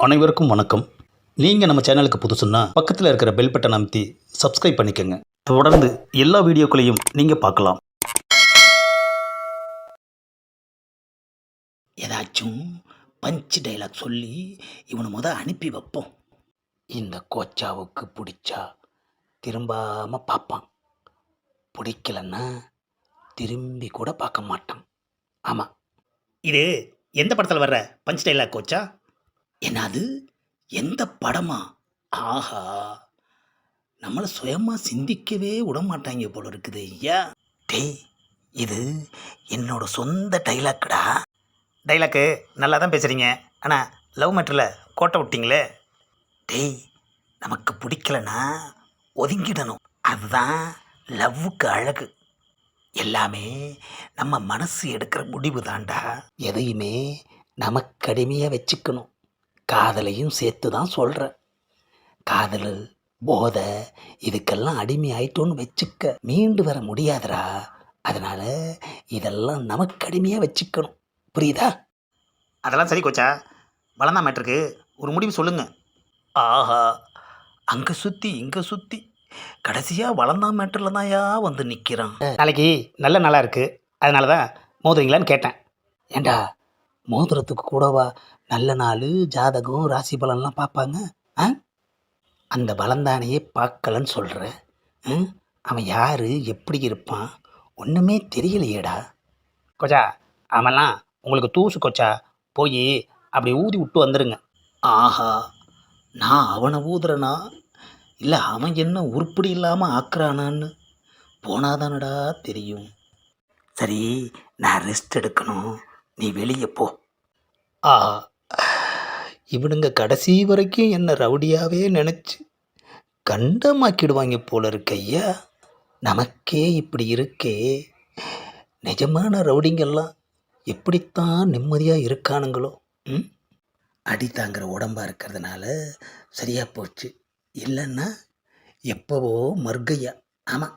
அனைவருக்கும் வணக்கம். நீங்கள் நம்ம சேனலுக்கு புதுசுன்னா பக்கத்தில் இருக்கிற பெல் பட்டன் அமைத்தி சப்ஸ்கிரைப் பண்ணிக்கோங்க. தொடர்ந்து எல்லா வீடியோக்களையும் நீங்கள் பார்க்கலாம். ஏதாச்சும் பஞ்ச் டைலாக் சொல்லி இவனை அனுப்பி வைப்போம். இந்த கோச்சாவுக்கு பிடிச்சா திரும்பாம பார்ப்பான், பிடிக்கலன்னா திரும்பி கூட பார்க்க மாட்டான். ஆமாம், இது எந்த படத்தில் வர்ற பஞ்ச் டைலாக் கோச்சா? என்னது, எந்த படமா? ஆஹா, நம்மளை சுயமாக சிந்திக்கவே விட மாட்டாங்க போல இருக்குது ஐயா. டேய், இது என்னோட சொந்த டைலாக்குடா. டைலாக்கு நல்லா தான் பேசுகிறீங்க, ஆனால் லவ் மேட்டரில் கோட்டை விட்டீங்களே. டேய், நமக்கு பிடிக்கலனா ஒதுங்கிடணும், அதுதான் லவ்வுக்கு அழகு. எல்லாமே நம்ம மனசு எடுக்கிற முடிவு தான்டா. எதையுமே நமக்கு அடிமையாக வச்சுக்கணும். காதலையும் சேர்த்து தான் சொல்கிறேன். காதல், போதை, இதுக்கெல்லாம் அடிமை ஆயிட்டோன்னு வச்சுக்க மீண்டு வர முடியாதுடா. அதனால் இதெல்லாம் நமக்கு அடிமையாக வச்சுக்கணும், புரியுதா? அதெல்லாம் சரி கோச்சா, வளர்ந்தா மேட்ருக்கு ஒரு முடிவு சொல்லுங்க. ஆஹா, அங்கே சுற்றி இங்கே சுற்றி கடைசியாக வளர்ந்தா மேட்டரில் தான்யா வந்து நிற்கிறான். நாளைக்கு நல்ல நாளாக இருக்குது, அதனால தான் மோதுவீங்களான்னு கேட்டேன். ஏண்டா, மோதிரத்துக்கு கூடவா நல்ல நாள், ஜாதகம், ராசி பலன்லாம் பார்ப்பாங்க? ஆ, அந்த பலந்தானையே பார்க்கலன்னு சொல்கிற. அவன் யார், எப்படி இருப்பான், ஒன்றுமே தெரியலையேடா. கொச்சா, அவன்லாம் உங்களுக்கு தூசு கொச்சா, போய் அப்படி ஊதி விட்டு வந்துடுங்க. ஆஹா, நான் அவனை ஊதுறனா இல்லை அவன் என்ன உருப்படி இல்லாமல் ஆக்குறானான்னு போனாதானடா தெரியும். சரி, நான் ரெஸ்ட் எடுக்கணும், நீ வெளியே போ. ஆஹா, இவனுங்க கடைசி வரைக்கும் என்னை ரவுடியாகவே நினச்சி கண்டமாக்கிடுவாங்க போல இருக்கு ஐயா. நமக்கே இப்படி இருக்கே, நிஜமான ரவுடிங்கெல்லாம் எப்படித்தான் நிம்மதியாக இருக்கானுங்களோ. அடி தாங்கிற உடம்பா இருக்கிறதுனால சரியாக போச்சு, இல்லைன்னா எப்போவோ மர்கையா. ஆமாம்,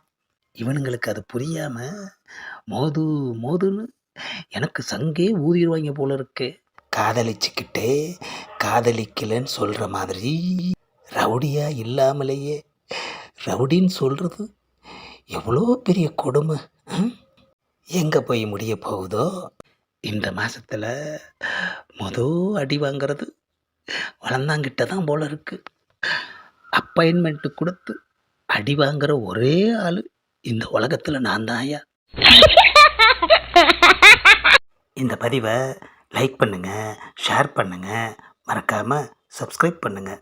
இவனுங்களுக்கு அது புரியாமல் மோது மோதுன்னு எனக்கு சங்கே ஊதிடுவாங்க போல இருக்கு. காதலிச்சுக்கிட்டே காதலிக்கலைன்னு சொல்கிற மாதிரி ரவுடியாக இல்லாமலேயே ரவுடின்னு சொல்கிறது எவ்வளோ பெரிய கொடுமை. எங்கே போய் முடிய போகுதோ. இந்த மாதத்தில் அடி வாங்கிறது வளர்ந்தாங்கிட்ட தான் போல இருக்குது. அப்பாயின்மெண்ட்டு கொடுத்து அடி வாங்குற ஒரே ஆள் இந்த உலகத்தில் நான் தான் ஐயா. இந்த பதிவை லைக் பண்ணுங்கள், ஷேர் பண்ணுங்கள், மறக்காமல் சப்ஸ்கிரைப் பண்ணுங்கள்.